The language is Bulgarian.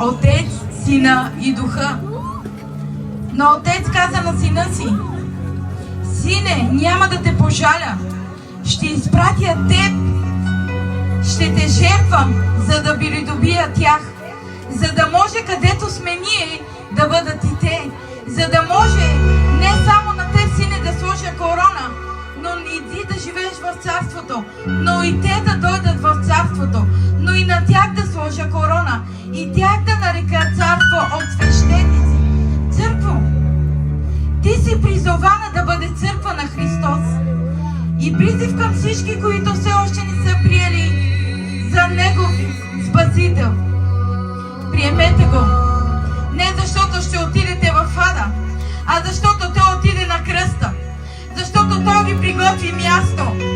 Отец, Сина и Духа. Но Отец каза на Сина си: Сине, няма да те пожаля. Ще изпратя теб. Ще те жертвам, за да придобия тях. За да може където сме ние да бъдат и те. За да може не само на теб, сине, да сложа корона, но и ти да живееш в царството. Но и те да дойдат в царството. Но и на тях да сложа корона. И тях да нарека царство от свещеници. Църкво. Ти си призована да бъде църква на Христос. И призив към всички, които все още не са приели за Негов Спасител. Приемете го. Не защото ще отидете в ада, а защото Той отиде на кръста. Защото Той ви приготви място.